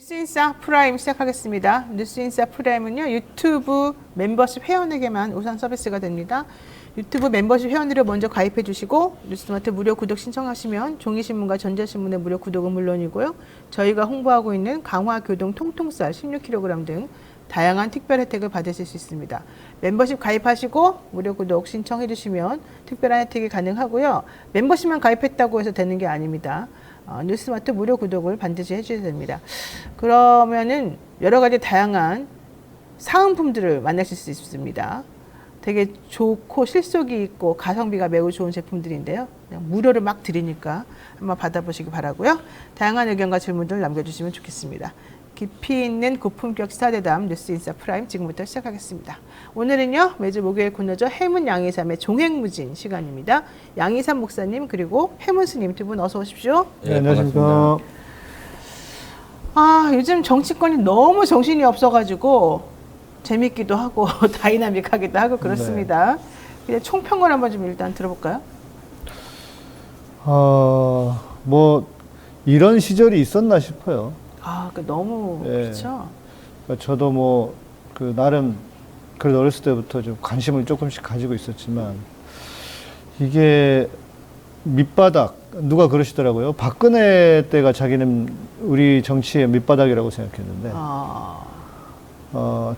뉴스인싸 프라임 시작하겠습니다. 뉴스인싸 프라임은요, 유튜브 멤버십 회원에게만 우선 서비스가 됩니다. 유튜브 멤버십 회원으로 먼저 가입해 주시고 뉴스마트 무료 구독 신청하시면 종이신문과 전자신문의 무료 구독은 물론이고요. 저희가 홍보하고 있는 강화교동 통통쌀 16kg 등 다양한 특별 혜택을 받으실 수 있습니다. 멤버십 가입하시고 무료 구독 신청해 주시면 특별한 혜택이 가능하고요. 멤버십만 가입했다고 해서 되는 게 아닙니다. 뉴스마트 무료 구독을 반드시 해주셔야 됩니다. 그러면은 여러 가지 다양한 사은품들을 만나실 수 있습니다. 되게 좋고 실속이 있고 가성비가 매우 좋은 제품들인데요. 그냥 무료로 막 드리니까 한번 받아보시기 바라고요. 다양한 의견과 질문들 남겨주시면 좋겠습니다. 깊이 있는 고품격 시사대담 뉴스인싸 프라임 지금부터 시작하겠습니다. 오늘은요, 매주 목요일 코너죠. 해문 양이삼의 종횡무진 시간입니다. 양이삼 목사님 그리고 해문 스님 두 분 어서 오십시오. 네, 안녕하십니까. 요즘 정치권이 너무 정신이 없어가지고 재밌기도 하고 다이나믹하기도 하고 그렇습니다. 그냥 총평을 한번 좀 일단 들어볼까요? 뭐 이런 시절이 있었나 싶어요. 너무 그렇죠. 그러니까 저도 뭐 그 나름 그래도 어렸을 때부터 좀 관심을 조금씩 가지고 있었지만 이게 밑바닥 누가 그러시더라고요. 박근혜 때가 자기는 우리 정치의 밑바닥이라고 생각했는데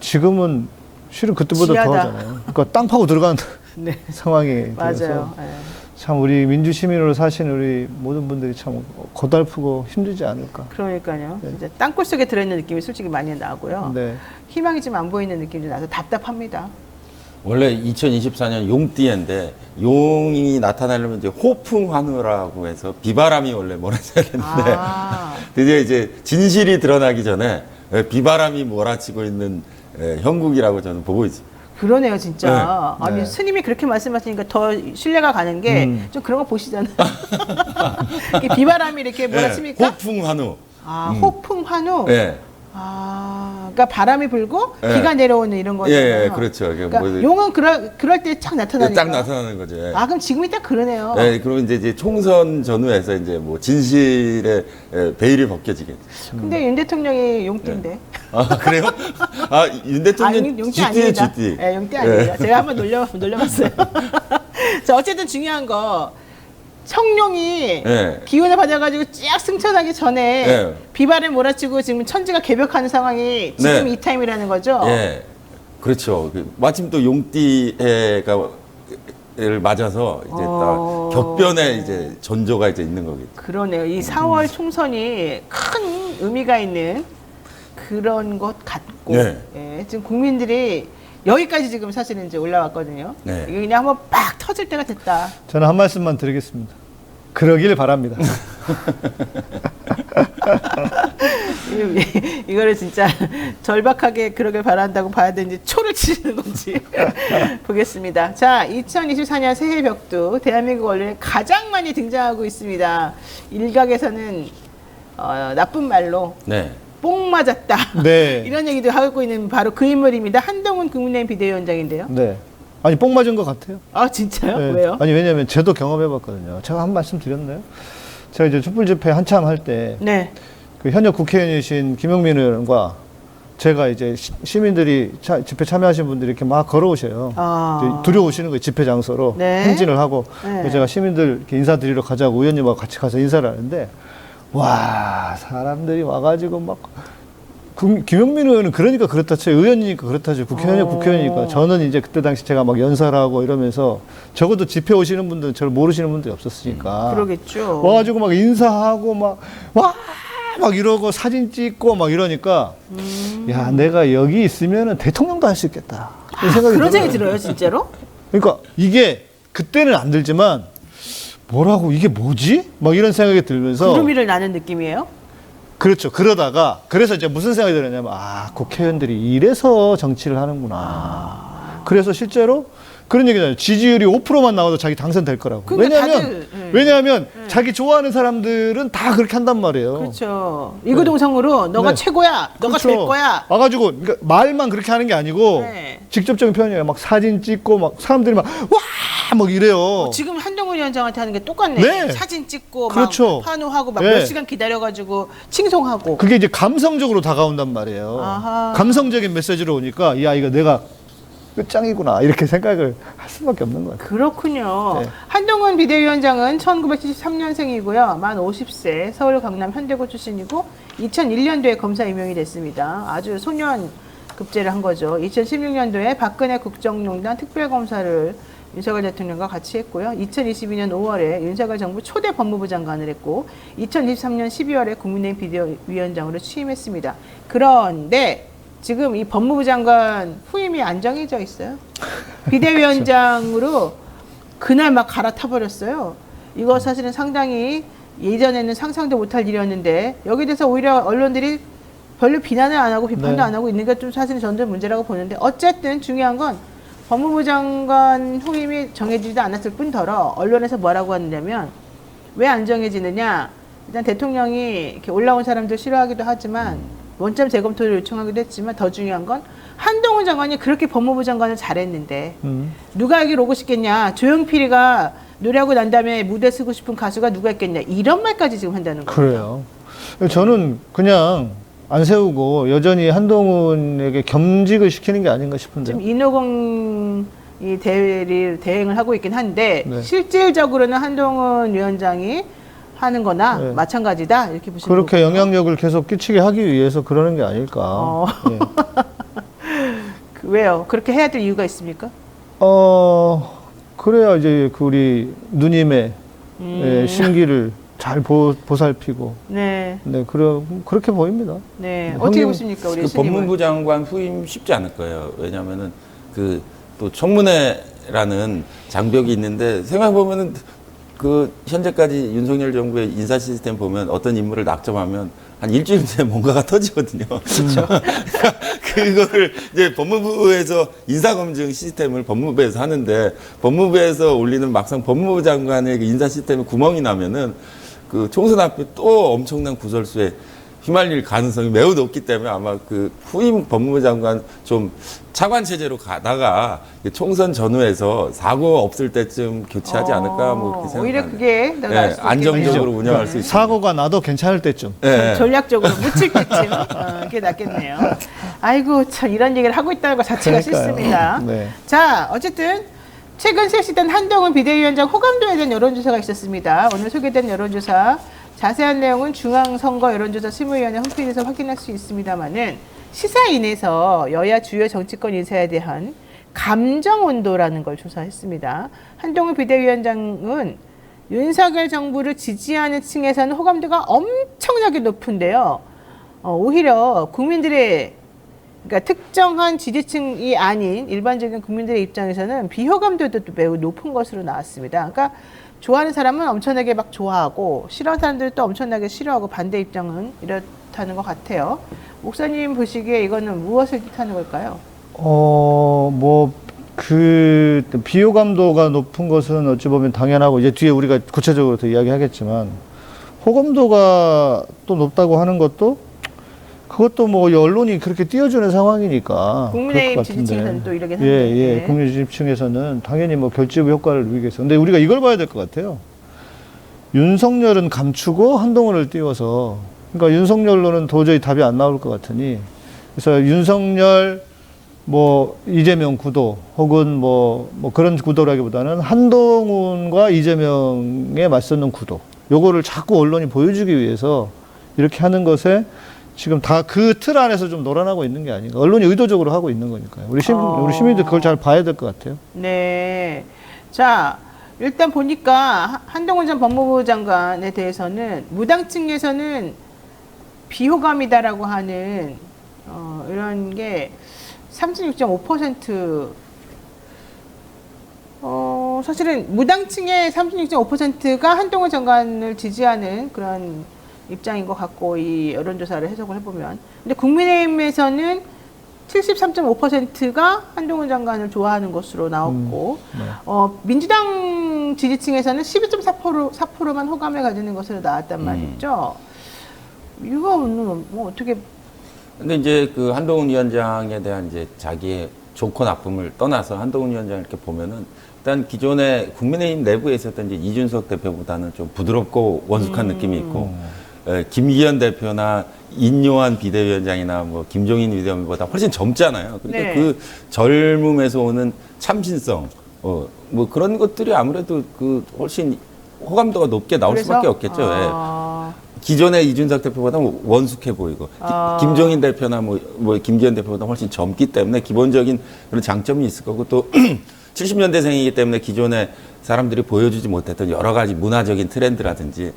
지금은 실은 그때보다 지하다. 더하잖아요. 그러니까 땅 파고 들어가는 네. 상황이 맞아요. 되어서 네. 참 우리 민주 시민으로 사시는 우리 모든 분들이 참 고달프고 힘들지 않을까. 그러니까요. 네. 진짜 땅굴 속에 들어있는 느낌이 솔직히 많이 나고요. 네. 희망이 좀 안 보이는 느낌이 나서 답답합니다. 원래 2024년 용띠인데 용이 나타나려면 이제 호풍환우라고 해서 비바람이 원래 몰아쳐야 되는데 드디어 이제 진실이 드러나기 전에 비바람이 몰아치고 있는 형국이라고 저는 보고 있습니다. 그러네요, 진짜. 네. 아니, 네. 스님이 그렇게 말씀하시니까 더 신뢰가 가는 게 좀 그런 거 보시잖아요. 이렇게 비바람이 이렇게 몰아칩니까? 호풍환우. 호풍환우? 네. 그러니까 바람이 불고 네. 비가 내려오는 이런 거잖아요. 예, 그렇죠. 그러니까 뭐, 용은 그럴 때 쫙 나타나니까. 딱 나타나는 거죠. 예. 그럼 지금이 딱 그러네요. 네, 그러면 이제 총선 전후에서 이제 뭐 진실의 베일이 벗겨지겠죠. 근데 윤 대통령이 용띠인데. 그래요? 윤 대통령 용띠 GT예요, 아닙니다. GT. 네, 용띠 아닙니다. 제가 한번 놀려봤어요. 자, 어쨌든 중요한 거. 청룡이 기운을 받아가지고 쫙 승천하기 전에 비바람 몰아치고 지금 천지가 개벽하는 상황이 지금 이 타임이라는 거죠? 예. 그렇죠. 마침 또 용띠해가 를 맞아서 이제 딱 격변의 이제 전조가 이제 있는 거겠죠. 그러네요. 이 4월 총선이 큰 의미가 있는 그런 것 같고 지금 국민들이 여기까지 지금 사실은 이제 올라왔거든요. 이게 그냥 한번 빡 터질 때가 됐다. 저는 한 말씀만 드리겠습니다. 그러길 바랍니다. 이거를 진짜 절박하게 그러길 바란다고 봐야 되는지 초를 치시는 건지 보겠습니다. 자, 2024년 새해 벽두 대한민국 언론에 가장 많이 등장하고 있습니다. 일각에서는 나쁜 말로 뽕 맞았다. 네. 이런 얘기도 하고 있는 바로 그 인물입니다. 한동훈 국민의힘 비대위원장인데요. 네. 아니 뽕 맞은 것 같아요. 진짜요? 네. 왜요? 아니 왜냐면 저도 경험해봤거든요. 제가 한 말씀 드렸나요? 제가 이제 촛불 집회 한참 할 때 그 현역 국회의원이신 김용민 의원과 제가 이제 시민들이 집회 참여하신 분들이 이렇게 막 걸어오셔요. 이제 들여오시는 거예요. 집회 장소로 행진을 하고 그래서 제가 시민들 이렇게 인사드리러 가자고 의원님하고 같이 가서 인사를 하는데 와 사람들이 와가지고 막 김용민 의원은 그러니까 그렇다 쳐 의원이니까 그렇다죠. 국회의원이니까 저는 이제 그때 당시 제가 막 연설하고 이러면서 적어도 집회 오시는 분들은 저를 모르시는 분들이 없었으니까 그러겠죠. 와가지고 막 인사하고 막 이러고 사진 찍고 막 이러니까 야 내가 여기 있으면은 대통령도 할 수 있겠다 이 생각이 그런 들어요. 생각이 들어요, 진짜로? 그러니까 이게 그때는 안 들지만 뭐라고 이게 뭐지? 막 이런 생각이 들면서 구름 위를 나는 느낌이에요? 그렇죠. 그러다가 그래서 이제 무슨 생각이 들었냐면 국회의원들이 이래서 정치를 하는구나. 그래서 실제로 그런 얘기잖아요. 지지율이 5%만 나와도 자기 당선될 거라고. 그러니까 왜냐하면 자기 좋아하는 사람들은 다 그렇게 한단 말이에요. 그렇죠. 이구동성으로 너가 최고야, 너가 될 거야. 와가지고 그러니까 말만 그렇게 하는 게 아니고 직접적인 표현이 아니라 막 사진 찍고 막 사람들이 막 와! 막 이래요. 지금 한동훈 위원장한테 하는 게 똑같네. 네. 사진 찍고 그렇죠. 막 환호하고 막 네. 몇 시간 기다려가지고 칭송하고. 그게 이제 감성적으로 다가온단 말이에요. 아하. 감성적인 메시지로 오니까 야 이거 내가 끝장이구나 이렇게 생각을 할 수밖에 없는 거예요. 그렇군요. 네. 한동훈 비대위원장은 1973년생이고요. 만 50세, 서울 강남 현대고 출신이고 2001년도에 검사 임명이 됐습니다. 아주 소년 급제를 한 거죠. 2016년도에 박근혜 국정농단 특별검사를 윤석열 대통령과 같이 했고요. 2022년 5월에 윤석열 정부 초대 법무부 장관을 했고 2023년 12월에 국민의힘 비대위원장으로 취임했습니다. 그런데 지금 이 법무부 장관 후임이 안 정해져 있어요. 비대위원장으로 그날 막 갈아타버렸어요. 이거 사실은 상당히 예전에는 상상도 못할 일이었는데 여기에 대해서 오히려 언론들이 별로 비난을 안 하고 비판도 네. 안 하고 있는 게 좀 사실은 저는 문제라고 보는데 어쨌든 중요한 건 법무부 장관 후임이 정해지지도 않았을 뿐더러 언론에서 뭐라고 하느냐면 왜 안 정해지느냐. 일단 대통령이 이렇게 올라온 사람들 싫어하기도 하지만 원점 재검토를 요청하기도 했지만 더 중요한 건 한동훈 장관이 그렇게 법무부 장관을 잘했는데 누가 여기 오고 싶겠냐. 조용필이가 노래하고 난 다음에 무대 쓰고 싶은 가수가 누가 있겠냐. 이런 말까지 지금 한다는 거예요. 그래요. 저는 그냥 안 세우고 여전히 한동훈에게 겸직을 시키는 게 아닌가 싶은데. 지금 인호공이 대행을 하고 있긴 한데 네. 실질적으로는 한동훈 위원장이 하는 거나 네. 마찬가지다 이렇게 보시면 그렇게 거군요. 영향력을 계속 끼치게 하기 위해서 그러는 게 아닐까. 예. 왜요? 그렇게 해야 될 이유가 있습니까? 그래야 이제 그 우리 누님의 예, 심기를 잘 보살피고. 네. 네, 그렇게 보입니다. 네. 네, 어떻게 형님, 보십니까, 우리 그 스님은? 법무부 장관 후임 쉽지 않을 거예요. 왜냐하면은 그 또 청문회라는 장벽이 있는데 생각해보면은 그 현재까지 윤석열 정부의 인사 시스템 보면 어떤 인물을 낙점하면 한 일주일 내에 뭔가가 터지거든요. 그렇죠. 그거를 이제 법무부에서 인사검증 시스템을 법무부에서 하는데 법무부에서 올리는 막상 법무부 장관의 그 인사 시스템에 구멍이 나면은 그 총선 앞에 또 엄청난 구설수에 휘말릴 가능성이 매우 높기 때문에 아마 그 후임 법무부 장관 좀 차관 체제로 가다가 총선 전후에서 사고 없을 때쯤 교체하지 않을까 뭐 그렇게 생각합니다. 오히려 그게 더 나을 수도 안정적으로 있겠네요. 운영할 수 있습니다. 사고가 나도 괜찮을 때쯤. 네. 전략적으로 묻힐 때쯤 그게 낫겠네요. 아이고 참 이런 얘기를 하고 있다는 것 자체가 그러니까요. 싫습니다. 네. 자 어쨌든 최근 실시된 한동훈 비대위원장 호감도에 대한 여론조사가 있었습니다. 오늘 소개된 여론조사 자세한 내용은 중앙선거 여론조사 실무위원회 홈페이지에서 확인할 수 있습니다만은 시사인에서 여야 주요 정치권 인사에 대한 감정 온도라는 걸 조사했습니다. 한동훈 비대위원장은 윤석열 정부를 지지하는 층에서는 호감도가 엄청나게 높은데요. 오히려 국민들의 그러니까 특정한 지지층이 아닌 일반적인 국민들의 입장에서는 비호감도도 매우 높은 것으로 나왔습니다. 그러니까 좋아하는 사람은 엄청나게 막 좋아하고 싫어하는 사람들은 또 엄청나게 싫어하고 반대 입장은 이렇다는 것 같아요. 목사님 보시기에 이거는 무엇을 뜻하는 걸까요? 비호감도가 높은 것은 어찌 보면 당연하고, 이제 뒤에 우리가 구체적으로 더 이야기하겠지만, 호감도가 또 높다고 하는 것도, 그것도 뭐 언론이 그렇게 띄워주는 상황이니까. 국민의힘 그럴 것 같은데. 지지층에서는 또 이러긴 예, 한데. 예. 네. 국민의힘 지지층에서는 당연히 뭐 결집의 효과를 누리기 위해서. 근데 우리가 이걸 봐야 될 것 같아요. 윤석열은 감추고 한동훈을 띄워서, 그러니까 윤석열로는 도저히 답이 안 나올 것 같으니, 그래서 윤석열, 이재명 구도, 혹은 그런 구도라기보다는 한동훈과 이재명에 맞서는 구도. 요거를 자꾸 언론이 보여주기 위해서 이렇게 하는 것에 지금 다 그 틀 안에서 좀 놀아나고 있는 게 아닌가. 언론이 의도적으로 하고 있는 거니까요. 우리 시민들 그걸 잘 봐야 될 것 같아요. 네. 자, 일단 보니까 한동훈 전 법무부 장관에 대해서는 무당층에서는 비호감이다라고 하는 이런 게 36.5%. 사실은 무당층의 36.5%가 한동훈 장관을 지지하는 그런 입장인 것 같고, 이 여론조사를 해석을 해보면. 근데 국민의힘에서는 73.5%가 한동훈 장관을 좋아하는 것으로 나왔고, 민주당 지지층에서는 12.4%만 호감을 가지는 것으로 나왔단 말이죠. 이거는 뭐 어떻게. 근데 이제 그 한동훈 위원장에 대한 이제 자기의 좋고 나쁨을 떠나서 한동훈 위원장 이렇게 보면은 일단 기존에 국민의힘 내부에 있었던 이제 이준석 대표보다는 좀 부드럽고 원숙한 느낌이 있고 김기현 대표나 인요한 비대위원장이나 뭐 김종인 비대위원보다 훨씬 젊잖아요. 그러니까 네. 그 젊음에서 오는 참신성, 뭐 그런 것들이 아무래도 그 훨씬 호감도가 높게 나올 그래서? 수밖에 없겠죠. 예. 기존의 이준석 대표보다 원숙해 보이고 김종인 대표나 뭐 김기현 대표보다 훨씬 젊기 때문에 기본적인 그런 장점이 있을 거고 또 70년대생이기 때문에 기존에 사람들이 보여주지 못했던 여러 가지 문화적인 트렌드라든지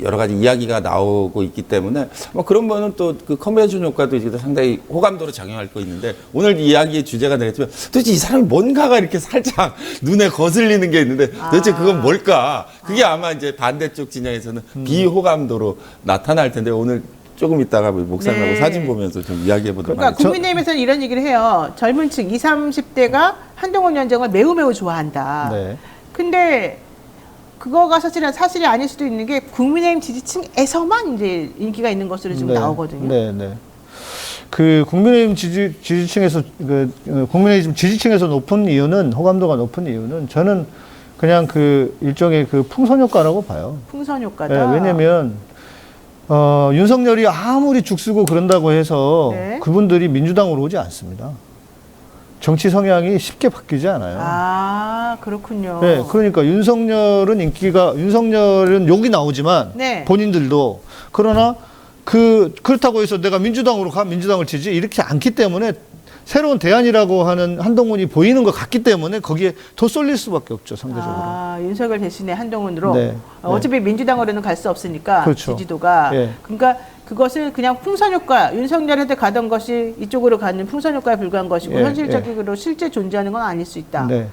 여러 가지 이야기가 나오고 있기 때문에 뭐 그런 거는 또 그 컨벤션 효과도 이제 상당히 호감도로 작용할 거 있는데 오늘 이야기의 주제가 되겠지만 도대체 이 사람이 뭔가가 이렇게 살짝 눈에 거슬리는 게 있는데 도대체 그건 뭘까? 그게 아마 이제 반대쪽 진영에서는 비호감도로 나타날 텐데 오늘 조금 있다가 목사님하고 네. 사진 보면서 좀 이야기해 보도록 그러니까 하겠습니다. 국민의힘에서는 이런 얘기를 해요. 젊은 층 20, 30대가 한동훈 위원장을 매우 좋아한다. 네. 근데 그거가 사실이 아닐 수도 있는 게 국민의힘 지지층에서만 이제 인기가 있는 것으로 지금 나오거든요. 네, 네. 그 국민의힘 지지층에서 국민의힘 지지층에서 높은 이유는 호감도가 높은 이유는 저는 그냥 그 일종의 그 풍선 효과라고 봐요. 풍선 효과다. 네, 왜냐면 윤석열이 아무리 죽쓰고 그런다고 해서 네. 그분들이 민주당으로 오지 않습니다. 정치 성향이 쉽게 바뀌지 않아요. 아, 그렇군요. 네, 그러니까 윤석열은 욕이 나오지만 네. 본인들도 그러나 그렇다고 해서 내가 민주당으로 가 민주당을 치지 이렇게 않기 때문에 새로운 대안이라고 하는 한동훈이 보이는 것 같기 때문에 거기에 더 쏠릴 수밖에 없죠, 상대적으로. 아, 윤석열 대신에 한동훈으로. 네, 어차피 민주당으로는 갈 수 없으니까 그렇죠. 지지도가. 네. 그러니까 그것을 그냥 풍선 효과, 윤석열한테 가던 것이 이쪽으로 가는 풍선 효과에 불과한 것이고 예, 현실적으로 실제 존재하는 건 아닐 수 있다. 네.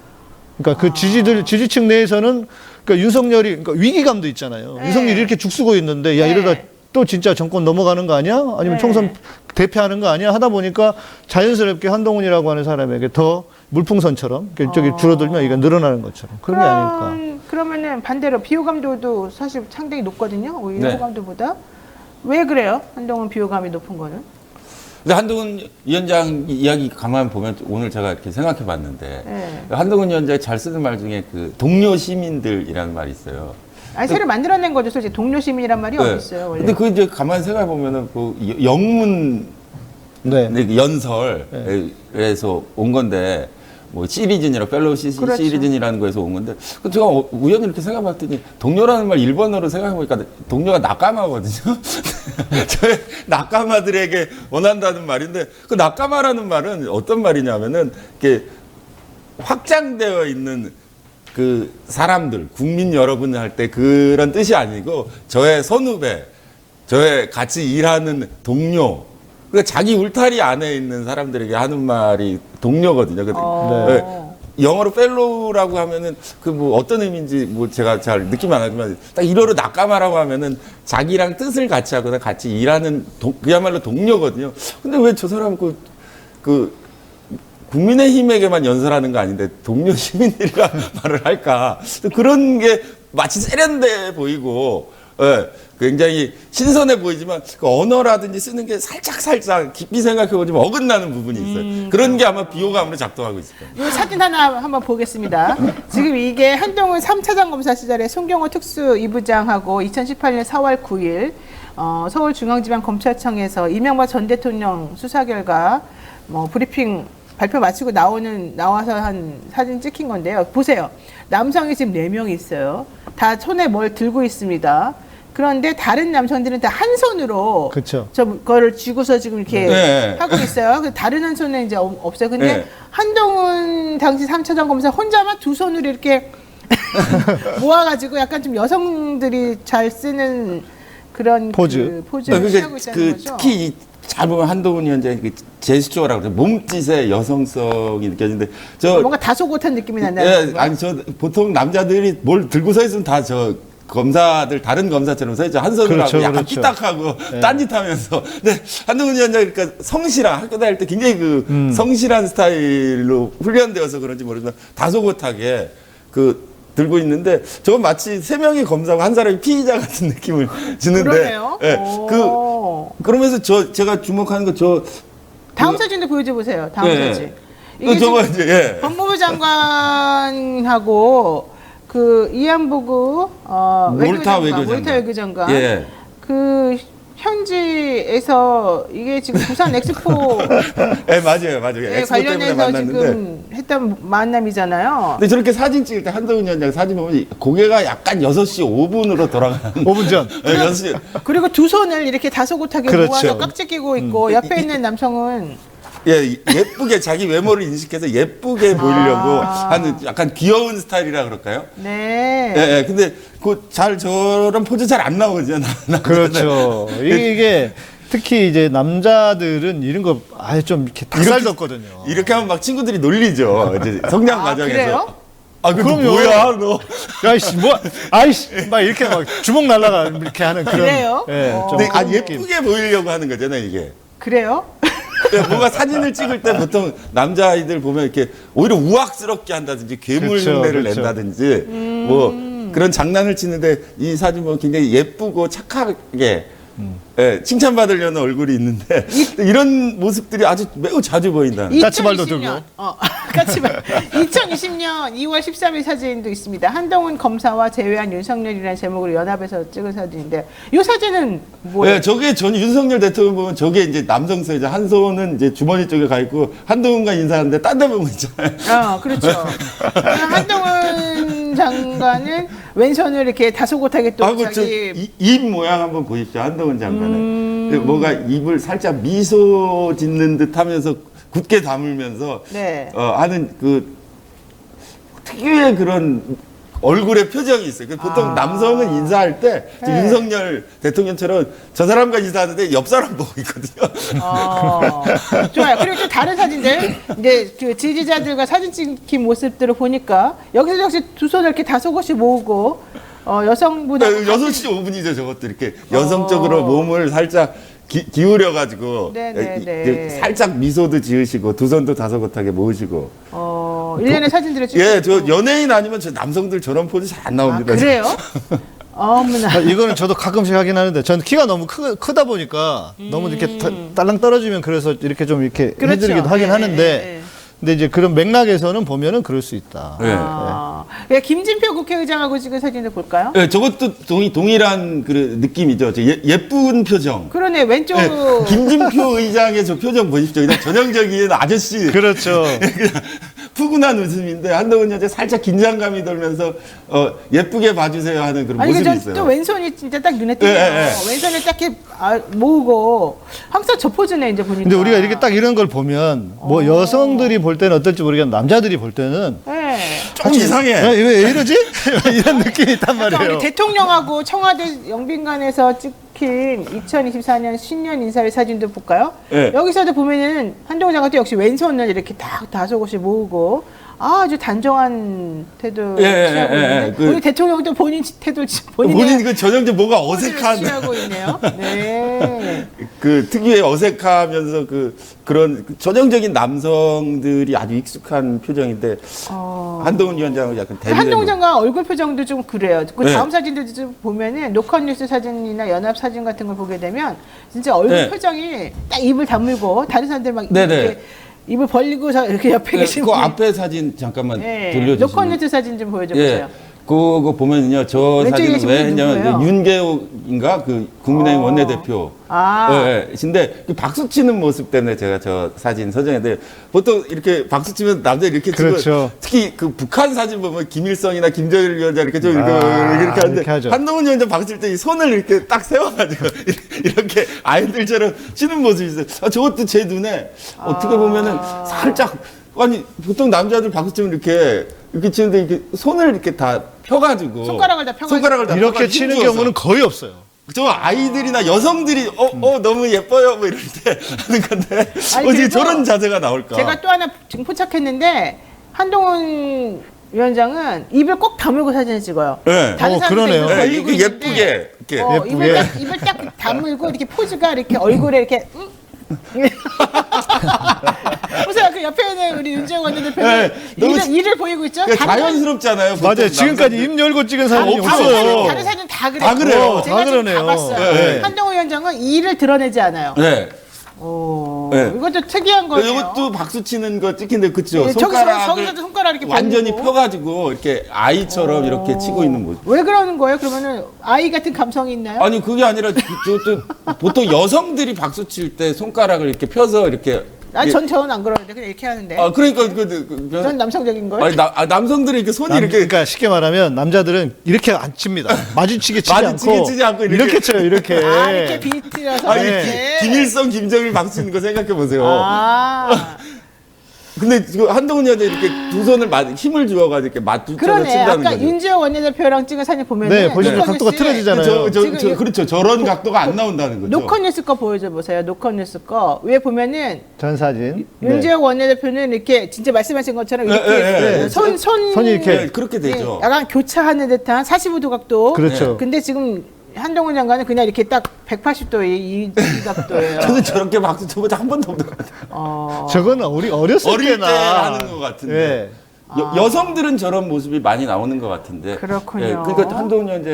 그러니까 그 지지층 내에서는 그러니까 윤석열이 그러니까 위기감도 있잖아요. 네. 윤석열이 이렇게 죽쓰고 있는데 야 네. 이러다 또 진짜 정권 넘어가는 거 아니야? 아니면 네. 총선 대패하는 거 아니야? 하다 보니까 자연스럽게 한동훈이라고 하는 사람에게 더 물풍선처럼 저기 줄어들면 이게 늘어나는 것처럼 그런 게 아닐까. 그러면은 반대로 비호감도도 사실 상당히 높거든요. 오히려 네. 호감도보다. 왜 그래요? 한동훈 비호감이 높은 거는? 근데 한동훈 위원장 이야기 가만 보면 오늘 제가 이렇게 생각해 봤는데 네. 한동훈 위원장이 잘 쓰는 말 중에 그 동료 시민들이라는 말이 있어요. 아니 새로 만들어낸 거죠. 솔직히 동료 시민이란 말이 어디 있어요, 원래? 근데 그 이제 가만히 생각해 보면은 그 영문 네. 연설에서 온 건데 뭐 시리즌이라 펠로우 그렇죠. 시리즌이라는 거에서 온 건데 제가 우연히 이렇게 생각해봤더니 동료라는 말 일본어로 생각해보니까 동료가 나까마거든요. 저희 나까마들에게 원한다는 말인데 그 나까마라는 말은 어떤 말이냐면은 이렇게 확장되어 있는 그 사람들 국민 여러분 할 때 그런 뜻이 아니고 저의 선후배, 저의 같이 일하는 동료. 그러니까 자기 울타리 안에 있는 사람들에게 하는 말이 동료거든요. 네. 영어로 펠로우라고 하면은 그 뭐 어떤 의미인지 뭐 제가 잘 느낌 안 하지만 딱 일어로 낙가마라고 하면은 자기랑 뜻을 같이 하거나 같이 일하는 그야말로 동료거든요. 근데 왜 저 사람 그 국민의힘에게만 연설하는 거 아닌데 동료 시민들과 말을 할까? 그런 게 마치 세련돼 보이고, 예, 굉장히 신선해 보이지만 그 언어라든지 쓰는 게 살짝 깊이 생각해보지만 어긋나는 부분이 있어요. 그런 게 아마 비호감으로 작동하고 있을 거예요. 이 사진 하나 한번 보겠습니다. 지금 이게 한동훈 3차장 검사 시절에 송경호 특수 2부장하고 2018년 4월 9일 서울중앙지방검찰청에서 이명박 전 대통령 수사 결과 브리핑 발표 마치고 나와서 한 사진 찍힌 건데요. 보세요. 남성이 지금 4명이 있어요. 다 손에 뭘 들고 있습니다. 그런데 다른 남성들은 다 한 손으로 그쵸. 저거를 쥐고서 지금 이렇게 네. 하고 있어요. 다른 한 손은 이제 없어요. 근데 네. 한동훈 당시 3차장 검사 혼자만 두 손으로 이렇게 모아가지고 약간 좀 여성들이 잘 쓰는 그런 포즈. 포즈를 취하고 있다는 거죠. 특히 잘 보면 한동훈 위원장의 그 제스처라고 그래요. 몸짓의 여성성이 느껴지는데 뭔가 다소곳한 느낌이 난다는 예, 거죠. 아니 보통 남자들이 뭘 들고 서 있으면 다 검사들 다른 검사처럼 서 있죠. 한 손으로 그렇죠, 하고 약간 그렇죠. 삐딱하고 네. 딴짓하면서. 근데 한동훈 위원장 그러니까 성실한 학교 다닐 때 굉장히 성실한 스타일로 훈련되어서 그런지 모르지만 다소곳하게 들고 있는데 저건 마치 3명이 검사고 한 사람이 피의자 같은 느낌을 주는데. 그러네요. 예, 그러면서 제가 주목하는 거 다음 사진도 보여줘 보세요. 다음 예. 사진. 이게 저거 지금 이제 예. 법무부 장관하고 그 이한보구 몰타 몰타 외교장관 예. 그 현지에서 이게 지금 부산 엑스포 예, 맞아요. 엑스포 때문에 관련해서 만났는데. 지금 했던 만남이잖아요. 근데 저렇게 사진 찍을 때 한동훈 위원장 사진 보면 고개가 약간 6시 5분으로 돌아가는 5분 전. 예, 6시. 그리고 두 손을 이렇게 다소곳하게 그렇죠. 모아서 깍지 끼고 있고 옆에 있는 남성은 예, 예쁘게 자기 외모를 인식해서 예쁘게 보이려고 하는 약간 귀여운 스타일이라 그럴까요? 네. 예, 예. 근데 저런 포즈 잘 안 나오거든요. 그렇죠. 이게 특히 이제 남자들은 이런 거 아예 좀 이렇게 닭살 돋거든요. 이렇게 하면 막 친구들이 놀리죠. 이제 성장 과정에서. 그래요? 아, 그럼 그럼요. 뭐야, 너? 야이씨, 뭐, 아이씨, 막 이렇게 막 주먹 날라가 이렇게 하는 그런. 그래요? 예, 좀 근데 그런 예쁘게 보이려고 하는 거잖아요, 이게. 그래요? 예, 뭔가 사진을 찍을 때 보통 남자아이들 보면 이렇게 오히려 우악스럽게 한다든지 괴물 그렇죠, 흉내를 그렇죠. 낸다든지 뭐 그런 장난을 치는데 이 사진 보면 굉장히 예쁘고 착하게 예, 칭찬받으려는 얼굴이 있는데 이런 모습들이 아주 매우 자주 보인다는. 까치발도 들고. 까치발. 2020년 2월 13일 사진도 있습니다. 한동훈 검사와 제외한 윤석열이라는 제목으로 연합에서 찍은 사진인데 이 사진은 뭐예요? 예, 저게 전 윤석열 대통령 보면 저게 이제 남성서이자 한 손은 이제 주머니 쪽에 가 있고 한동훈과 인사하는데 딴 데 보고 있잖아요. 그렇죠. 한동훈 장관은 왼손을 이렇게 다소곳하게 또 하고 자기 입 모양 한번 보십시오. 한동훈 장관은. 뭔가 입을 살짝 미소 짓는 듯 하면서 굳게 다물면서 네. 하는 그 특유의 그런 얼굴의 표정이 있어요. 보통 남성은 인사할 때 지금 네. 윤석열 대통령처럼 저 사람과 인사하는데 옆 사람 보고 있거든요. 좋아요. 그리고 또 다른 사진들 이제 그 지지자들과 사진 찍힌 모습들을 보니까 여기서 역시 두 손을 이렇게 다소곳이 모으고 여성보다 6시 5분이죠. 저것도 이렇게 여성적으로 몸을 살짝 기울여 가지고 살짝 미소도 지으시고 두 손도 다소곳하게 모으시고. 일련의 사진들을 찍고. 예, 저 연예인 아니면 저 남성들 저런 포즈 잘 안 나옵니다. 그래요? 어머나. 이거는 저도 가끔씩 하긴 하는데 저는 키가 너무 크다 보니까 너무 이렇게 딸랑 떨어지면 그래서 이렇게 좀 이렇게 그렇죠. 해드리기도 하긴 네, 하는데 네. 근데 이제 그런 맥락에서는 보면은 그럴 수 있다. 네. 김진표 국회의장하고 찍은 사진을 볼까요? 네, 저것도 동일한 그 느낌이죠. 예쁜 표정. 그러네, 왼쪽. 네, 김진표 의장의 저 표정 보십시오. 그냥 전형적인 아저씨. 그렇죠. 그냥 푸근한 웃음인데 한동훈 여자 살짝 긴장감이 들면서 예쁘게 봐주세요 하는 그런 모습이 있어요. 또 왼손이 진짜 딱 눈에 띄네요. 왼손을 딱 이렇게 모으고 항상 저 포즈네 이제 보니까. 근데 우리가 이렇게 딱 이런 걸 보면 뭐 여성들이 볼 때는 어떨지 모르겠는데 남자들이 볼 때는 좀 이상해. 왜 이러지? 이런 느낌이 있단 우리 말이에요. 대통령하고 청와대 영빈관에서 찍힌 2024년 신년 인사회 사진도 볼까요? 네. 여기서도 보면은 한동훈 장관도 역시 왼손을 이렇게 딱 다소곳이 모으고 아주 단정한 태도 취하고 있는데 우리 대통령도 본인 태도 본인 그 전형적 뭔가 어색한 취하고 있네요. 네. 그 특유의 어색하면서 그런 전형적인 남성들이 아주 익숙한 표정인데 한동훈 위원장은 약간 한동훈 장관 얼굴 표정도 좀 그래요. 그 네. 다음 사진도 좀 보면은 노컷뉴스 사진이나 연합 사진 같은 걸 보게 되면 진짜 얼굴 표정이 딱 입을 다물고 다른 사람들 막 이렇게 입을 벌리고서 이렇게 옆에 계신 그 앞에 사진 잠깐만 돌려주시면. 노컷뉴스 사진 좀 보여줘 보세요. 그거 보면요, 저 사진은 왜 했냐면 윤계옥인가 그 국민의힘 원내대표. 근데 그 박수 치는 모습 때문에 제가 저 사진 선정했는데 보통 이렇게 박수 치면 남자들이 이렇게 치고 그렇죠. 특히 그 북한 사진 보면 김일성이나 김정일 위원장 이렇게 좀 이렇게 하는데 이렇게 하죠. 한동훈 위원장 박수 칠 때 이 손을 이렇게 딱 세워가지고 이렇게 아이들처럼 치는 모습이 있어요. 저것도 제 눈에 어떻게 보면은 살짝 아니 보통 남자들 박수 치면 이렇게 치는데 이렇게 손을 이렇게 다 펴가지고 손가락을 다 펴가지고 이렇게 치는 경우는 거의 없어요. 저 아이들이나 여성들이 너무 예뻐요 뭐 이럴 때 하는 건데 어떻게 저런 자세가 나올까? 제가 또 하나 지금 포착했는데 한동훈 위원장은 입을 꼭 다물고 사진을 찍어요. 네. 다른 사람들 그러네요. 입을 벌리고 이렇게 있는데 예쁘게 입을 딱 다물고 이렇게 포즈가 이렇게 얼굴에 이렇게 보세요. 그 옆에 있는 우리 윤재영 원내대표는 이를 보이고 있죠? 자연스럽잖아요. 맞아요. 지금까지 입 열고 찍은 사진이 없어요. 다른 사진 다 그래요. 다 그래요. 제가 다 지금 그러네요. 다 봤어요. 한동훈 위원장은 이를 드러내지 않아요. 네. 네. 이것도 특이한 거예요. 이것도 박수 치는 거 찍힌데 그쵸? 네, 손가락을 손가락 이렇게 완전히 벌리고. 펴가지고 이렇게 아이처럼 이렇게 치고 있는 모습. 왜 그러는 거예요? 그러면은 아이 같은 감성이 있나요? 아니 그게 아니라 보통 여성들이 박수 칠 때 손가락을 이렇게 펴서 이렇게. 저는 안 그러는데 그냥 이렇게 하는데. 그러니까 전 남성적인 거예요. 아니 남성들이 이렇게 손이 이렇게. 그러니까 쉽게 말하면 남자들은 이렇게 안 칩니다. 마주치게 치지 치지 않고 이렇게 쳐요. 이렇게. 이렇게 비틀어서 아니 이렇게. 김일성, 김정일 박수 치는 거 생각해 보세요. 아. 근데 한동훈 여자 이렇게 두 손을 힘을 주어가지고 이렇게 맞추쳐서 그러네. 친다는 아까 거죠. 윤지호 원내대표랑 찍은 사진 보면은 네, 보시면 각도가 틀어지잖아요. 그렇죠. 저런 각도가 안 나온다는 거죠. 노컷뉴스 거 보여줘 보세요. 노컷뉴스 거. 왜 보면은 전 사진. 윤지호 원내대표는 이렇게 진짜 말씀하신 것처럼 이렇게 네. 손이 이렇게. 네, 그렇게 되죠. 약간 교차하는 듯한 45도 각도. 그렇죠. 근데 지금 한동훈 장관은 그냥 이렇게 딱 180도의 이 각도예요. 저는 저렇게 박수 쳐본 적한 번도 없는 것 같아요. 저거는 우리 어렸을 어릴 때 때나 하는 것 같은데. 예. 여성들은 저런 모습이 많이 나오는 것 같은데. 그렇군요. 그러니까 한동훈 여자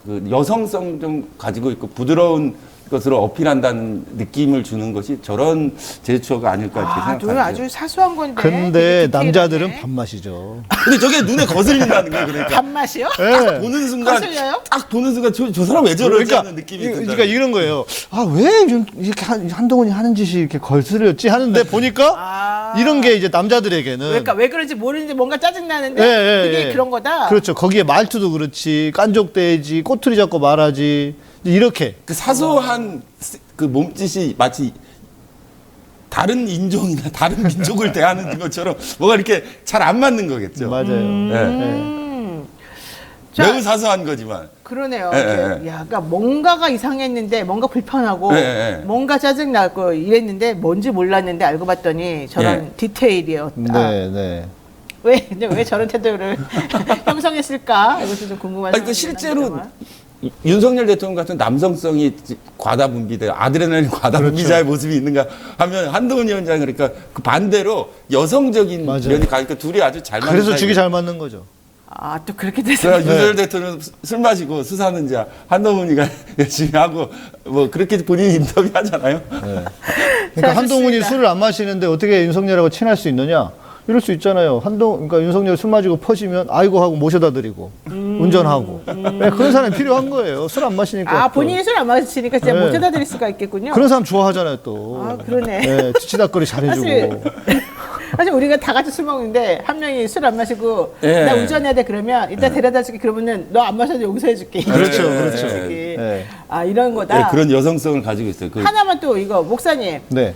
그 여성성 좀 가지고 있고 부드러운 것으로 어필한다는 느낌을 주는 것이 저런 제스처가 아닐까 이렇게 생각합니다. 아주 사소한 건데. 근데 디테일하네. 남자들은 밥맛이죠. 근데 저게 눈에 거슬린다는 거예요. 그러니까. 밥맛이요? 예. 보는 순간 거슬려요? 딱 보는 순간 저 사람 왜 저러지 하는 느낌이 든다. 그러니까 이런 거예요. 왜 이렇게 한동훈이 하는 짓이 이렇게 걸스렸지 하는데 보니까 이런 게 이제 남자들에게는 그러니까 왜 그런지 모르는데 뭔가 짜증 나는데 예, 그게 예. 그런 거다. 그렇죠. 거기에 말투도 그렇지, 깐족대지, 꼬투리 잡고 말하지, 이렇게. 그 사소한 그 몸짓이 마치 다른 인종이나 다른 민족을 대하는 것처럼 뭐가 이렇게 잘 안 맞는 거겠죠. 맞아요. 네. 자, 매우 사소한 거지만. 그러네요. 예, 이렇게. 예. 야, 그러니까 뭔가가 이상했는데 뭔가 불편하고 예, 예. 뭔가 짜증 나고 이랬는데 뭔지 몰랐는데 알고 봤더니 저런 예. 디테일이었다. 네, 네. 왜 저런 태도를 형성했을까? 이것도 좀 궁금한. 아니, 그 실제로 윤석열 대통령 같은 남성성이 과다 분비돼 아드레날린 과다 분비자의 모습이 있는가 하면 한동훈 위원장 그러니까 그 반대로 여성적인 맞아요. 면이 가니까 둘이 아주 잘 맞는 그래서 죽이 사이예요. 잘 맞는 거죠. 또 그렇게 돼서. 그래서 윤석열 대통령 술 마시고 수사는 자 한동훈이가 열심히 하고 뭐 그렇게 본인이 인터뷰 하잖아요. 네. 그러니까 자, 한동훈이 좋습니다. 술을 안 마시는데 어떻게 윤석열하고 친할 수 있느냐? 이럴 수 있잖아요. 그러니까 윤석열 술 마시고 퍼지면 아이고 하고 모셔다 드리고 운전하고. 네, 그런 사람이 필요한 거예요. 술 안 마시니까. 또. 본인이 술 안 마시니까 진짜 네. 모셔다 드릴 수가 있겠군요. 그런 사람 좋아하잖아요, 또. 그러네. 네, 치치닥거리 잘해주고. 사실 우리가 다 같이 술 먹는데 한 명이 술 안 마시고 예. 나 운전해야 돼 그러면 이따 데려다 줄게 그러면은 너 안 마셔도 용서해 줄게. 그렇죠, 네, 그렇죠. 네, 네. 이런 거다. 네, 그런 여성성을 가지고 있어요. 하나만 또 이거 목사님 네.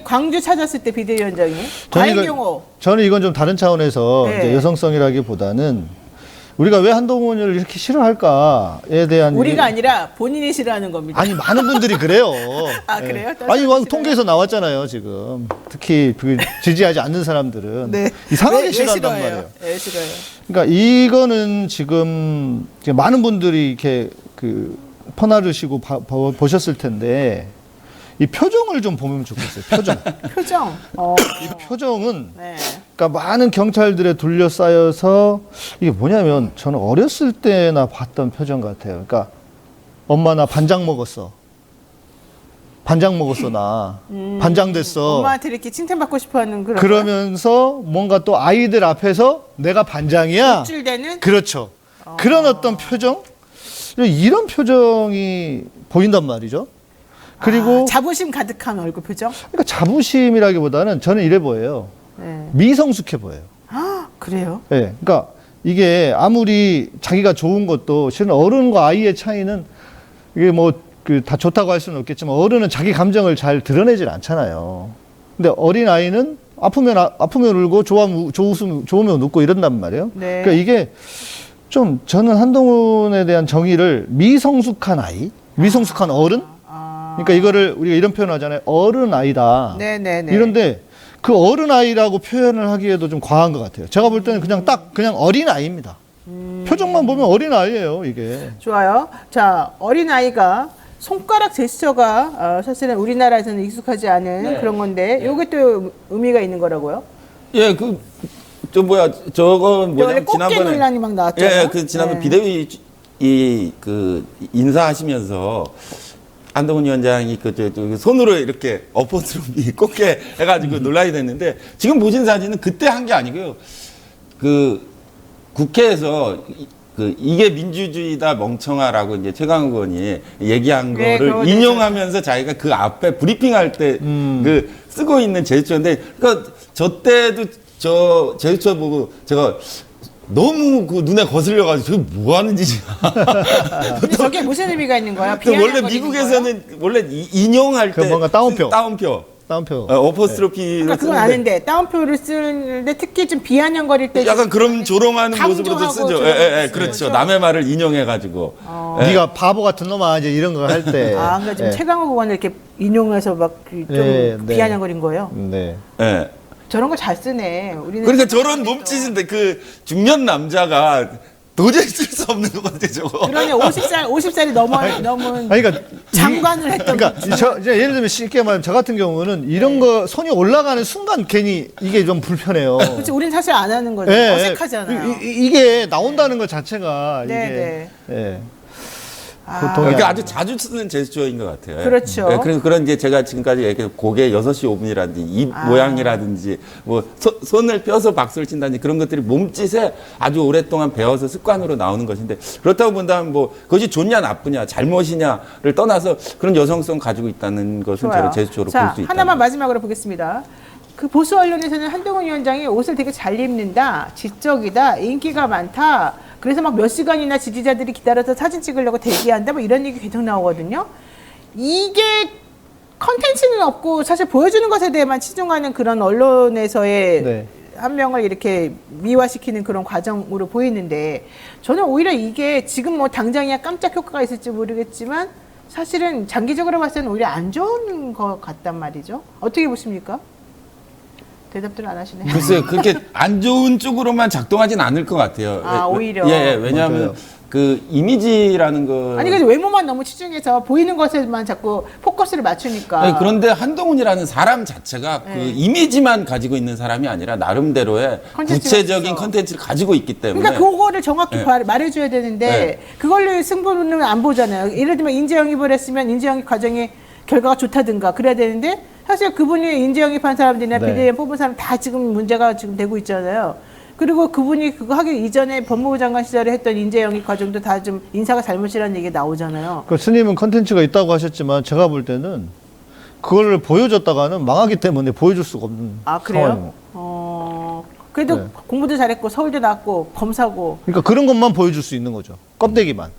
광주 찾았을 때 비대위원장이 과잉경호. 저는 이건 좀 다른 차원에서 네. 이제 여성성이라기보다는 우리가 왜 한동훈을 이렇게 싫어할까에 대한 우리가 아니라 본인이 싫어하는 겁니다. 아니 많은 분들이 그래요. 그래요? 아니 통계에서 나왔잖아요 지금 특히 그 지지하지 않는 사람들은 네. 이상하게 왜 싫어한단 싫어해요? 말이에요. 왜 싫어요? 그러니까 이거는 지금 이제 많은 분들이 이렇게 그 퍼나르시고 보셨을 텐데 이 표정을 좀 보면 좋겠어요. 표정. 표정. 이 표정은 네. 그러니까 많은 경찰들에 둘러싸여서 이게 뭐냐면 저는 어렸을 때나 봤던 표정 같아요. 그러니까 엄마 나 반장 먹었어. 반장 먹었어 나. 반장 됐어. 엄마한테 이렇게 칭찬받고 싶어하는 그런. 그러면서 뭔가 또 아이들 앞에서 내가 반장이야. 일주일되는. 그렇죠. 그런 어떤 표정? 이런 표정이 보인단 말이죠. 그리고 자부심 가득한 얼굴 표정. 그러니까 자부심이라기보다는 저는 이래 보여요. 네. 미성숙해 보여요. 그래요? 예, 그러니까 이게 아무리 자기가 좋은 것도 실은 어른과 아이의 차이는 이게 뭐 그 다 좋다고 할 수는 없겠지만 어른은 자기 감정을 잘 드러내질 않잖아요. 근데 어린 아이는 아프면 울고 좋으면 웃고 이런단 말이에요. 네. 그러니까 이게 좀 저는 한동훈에 대한 정의를 미성숙한 아이, 미성숙한 어른. 그러니까 이거를 우리가 이런 표현 하잖아요. 어른 아이다. 네네네. 이런데 그 어른 아이라고 표현을 하기에도 좀 과한 것 같아요. 제가 볼 때는 그냥 어린 아이입니다. 표정만 보면 어린 아이예요, 이게. 좋아요. 자, 어린 아이가 손가락 제스처가 사실은 우리나라에서는 익숙하지 않은 그런 건데 요게 또 의미가 있는 거라고요? 예, 저건 원래 뭐냐면 꽃게 논란이 막 나왔잖아요. 예, 그 지난번 비대위 그 인사하시면서 한동훈 위원장이 그 손으로 이렇게 어퍼스로 꽂게 해가지고 논란이 됐는데 지금 보신 사진은 그때 한 게 아니고요. 그 국회에서 이게 민주주의다 멍청아라고 이제 최강욱 의원이 얘기한 거를 인용하면서 자기가 그 앞에 브리핑할 때 그 쓰고 있는 제스처인데, 그러니까 저 때도 저 제스처 보고 제가 너무 그 눈에 거슬려가지고 저게 뭐 하는 짓이야. 근데 저게 무슨 의미가 있는 거야? 원래 미국에서는 원래 인용할 때 뭔가 따옴표. 어퍼스트로피. 그러니까 그건 아는데 따옴표를 쓰는데 특히 좀 비아냥거릴 때 약간 그런 조롱하는 모습으로도 쓰죠. 그렇죠. 남의 말을 인용해가지고. 네가 바보 같은 놈아 이제 이런 거 할 때. 그러니까 지금 최강욱 의원을 이렇게 인용해서 막 좀 비아냥거린 거예요. 네. 저런 거 잘 쓰네. 우리는 그러니까 저런 몸짓인데 그 중년 남자가 도저히 쓸 수 없는 것 같아, 저거. 그러네. 50살이 넘은 그러니까 장관을 했던. 그러니까 예를 들면 쉽게 말하면 저 같은 경우는 이런 거 손이 올라가는 순간 괜히 이게 좀 불편해요. 그렇지. 우리는 사실 안 하는 거죠. 어색하잖아요. 이게 나온다는 것 자체가 네. 그러니까 아주 자주 쓰는 제스처인 것 같아요. 그렇죠. 그래서 그런 이제 제가 지금까지 얘기한 고개 6시 5분이라든지 입 모양이라든지 뭐 손을 펴서 박수를 친다든지 그런 것들이 몸짓에 아주 오랫동안 배워서 습관으로 나오는 것인데, 그렇다고 본다면 뭐 그것이 좋냐 나쁘냐 잘못이냐를 떠나서 그런 여성성 가지고 있다는 것은 제가 제스처로 볼 수 있다. 하나만 마지막으로 보겠습니다. 그 보수 언론에서는 한동훈 위원장이 옷을 되게 잘 입는다, 지적이다, 인기가 많다. 그래서 막 몇 시간이나 지지자들이 기다려서 사진 찍으려고 대기한다, 뭐 이런 얘기 계속 나오거든요. 이게 컨텐츠는 없고 사실 보여주는 것에 대해만 치중하는 그런 언론에서의 한 명을 이렇게 미화시키는 그런 과정으로 보이는데, 저는 오히려 이게 지금 뭐 당장이야 깜짝 효과가 있을지 모르겠지만 사실은 장기적으로 봤을 때는 오히려 안 좋은 것 같단 말이죠. 어떻게 보십니까? 대답들 안 하시네요. 글쎄요, 그렇게 안 좋은 쪽으로만 작동하진 않을 것 같아요. 오히려. 왜냐하면 그 이미지라는 거. 아니, 근데 외모만 너무 치중해서 보이는 것에만 자꾸 포커스를 맞추니까. 아니, 그런데 한동훈이라는 사람 자체가 그 이미지만 가지고 있는 사람이 아니라 나름대로의 구체적인 컨텐츠를 가지고 있기 때문에. 그러니까 그거를 정확히 말해줘야 되는데 그걸로 승부는 안 보잖아요. 예를 들면 인재영입을 했으면 인재영입 과정에 결과가 좋다든가 그래야 되는데, 사실 그분이 인재영입한 사람들이나 비대위원 뽑은 사람 다 지금 문제가 지금 되고 있잖아요. 그리고 그분이 그거 하기 이전에 법무부 장관 시절에 했던 인재영입 과정도 다 좀 인사가 잘못이라는 얘기가 나오잖아요. 그 스님은 컨텐츠가 있다고 하셨지만 제가 볼 때는 그걸 보여줬다가는 망하기 때문에 보여줄 수가 없는 그래요? 그래도 공부도 잘했고 서울대 나왔고 검사고. 그러니까 그런 것만 보여줄 수 있는 거죠. 껍데기만.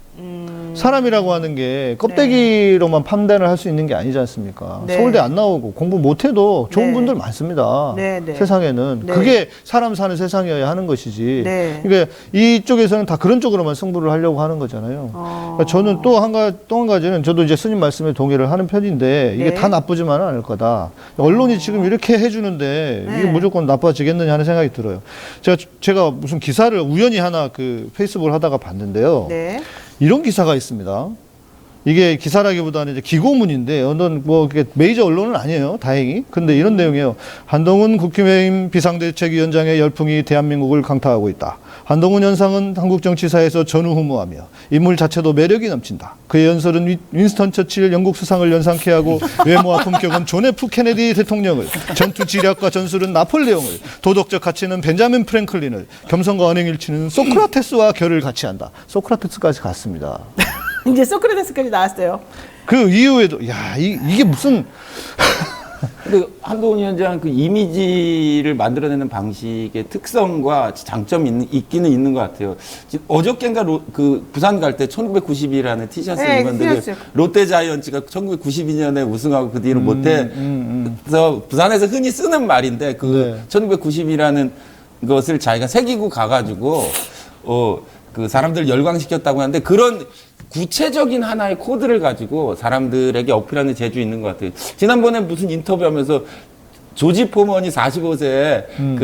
사람이라고 하는 게 껍데기로만 판단을 할 수 있는 게 아니지 않습니까? 서울대 안 나오고 공부 못해도 좋은 분들 많습니다. 세상에는. 그게 사람 사는 세상이어야 하는 것이지. 그러니까 이쪽에서는 다 그런 쪽으로만 승부를 하려고 하는 거잖아요. 그러니까 저는 또 한 가지는 저도 이제 스님 말씀에 동의를 하는 편인데 이게 다 나쁘지만은 않을 거다. 언론이 지금 이렇게 해주는데 이게 무조건 나빠지겠느냐 하는 생각이 들어요. 제가 무슨 기사를 우연히 하나 그 페이스북을 하다가 봤는데요. 이런 기사가 있습니다. 이게 기사라기보다는 이제 기고문인데 어떤 뭐 메이저 언론은 아니에요. 다행히. 근데 이런 내용이에요. 한동훈 국힘의힘 비상대책위원장의 열풍이 대한민국을 강타하고 있다. 한동훈 현상은 한국 정치사에서 전우후무하며 인물 자체도 매력이 넘친다. 그의 연설은 윈스턴 처칠 영국 수상을 연상케 하고 외모와 품격은 존 F 케네디 대통령을, 전투 지략과 전술은 나폴레옹을, 도덕적 가치는 벤자민 프랭클린을, 겸손과 언행일치는 소크라테스와 결을 같이 한다. 소크라테스까지 갔습니다. 이제 소크라테스까지 나왔어요. 그 이후에도 이게 무슨 근데 한동훈 위원장 그 이미지를 만들어내는 방식의 특성과 장점이 있기는 있는 것 같아요. 어저께인가 그 부산 갈 때 1990이라는 티셔츠를 입었는데 롯데 자이언츠가 1992년에 우승하고 그 뒤로 못해서 부산에서 흔히 쓰는 말인데 그 1990이라는 것을 자기가 새기고 가가지고 그 사람들 열광시켰다고 하는데, 그런 구체적인 하나의 코드를 가지고 사람들에게 어필하는 재주 있는 것 같아요. 지난번에 무슨 인터뷰하면서 조지 포먼이 45세에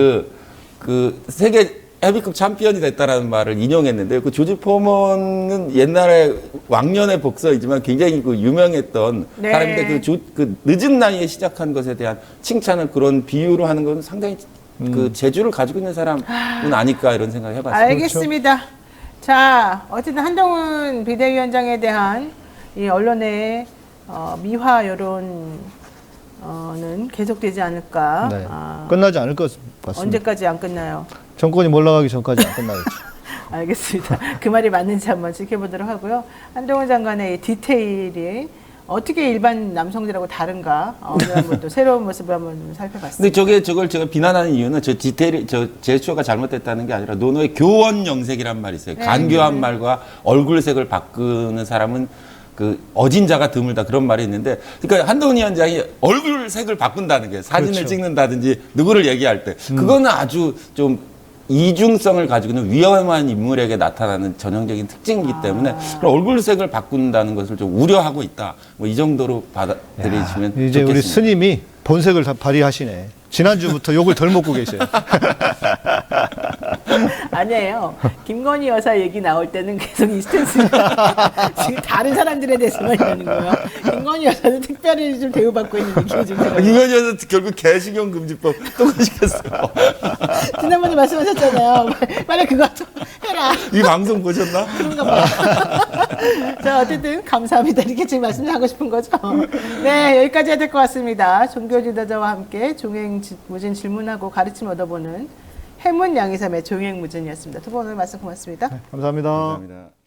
그 세계 헤비급 챔피언이 됐다라는 말을 인용했는데, 그 조지 포먼은 옛날에 왕년의 복서이지만 굉장히 그 유명했던 사람인데 그 늦은 나이에 시작한 것에 대한 칭찬을 그런 비유로 하는 건 상당히 그 재주를 가지고 있는 사람은 아닐까 이런 생각을 해봤습니다. 알겠습니다. 자, 어쨌든 한동훈 비대위원장에 대한 이 언론의 미화 여론은 계속되지 않을까. 네. 끝나지 않을 것 같습니다. 언제까지 안 끝나요? 정권이 몰락하기 전까지 안 끝나겠죠. 알겠습니다. 그 말이 맞는지 한번 지켜보도록 하고요. 한동훈 장관의 이 디테일이 어떻게 일반 남성들하고 다른가 오늘 한번 또 새로운 모습을 한번 살펴봤습니다. 근데 저걸 제가 비난하는 이유는 저 디테일이 제스처가 잘못됐다는 게 아니라 논어의 교원 영색이란 말이 있어요. 네. 간교한 말과 얼굴색을 바꾸는 사람은 그 어진 자가 드물다 그런 말이 있는데, 그러니까 한동훈 위원장이 얼굴색을 바꾼다는 게 사진을 그렇죠. 찍는다든지 누구를 얘기할 때 그거는 아주 좀 이중성을 가지고는 위험한 인물에게 나타나는 전형적인 특징이기 때문에 그런 얼굴색을 바꾼다는 것을 좀 우려하고 있다. 뭐 이 정도로 받아들이시면 이제 좋겠습니다. 우리 스님이 본색을 다 발휘하시네. 지난주부터 욕을 덜 먹고 계셔요. 아니에요. 김건희 여사 얘기 나올 때는 계속 이 스탠스가 지금 다른 사람들에 대해서만 있는 거예요. 김건희 여사는 특별히 좀 대우받고 있는 느낌이 좀 들어요. 김건희 여사 결국 개식용 금지법 또 가시겠어요. 지난번에 말씀하셨잖아요. 빨리 그거 좀 해라. 이 방송 보셨나? 그런가 봐요. 자, 어쨌든 감사합니다. 이렇게 지금 말씀하고 싶은 거죠. 네, 여기까지 해야 될 것 같습니다. 종교 지도자와 함께 종횡무진 질문하고 가르침 얻어보는 해문 양이삼의 종횡무진이었습니다. 두 분 오늘 말씀 고맙습니다. 감사합니다. 감사합니다.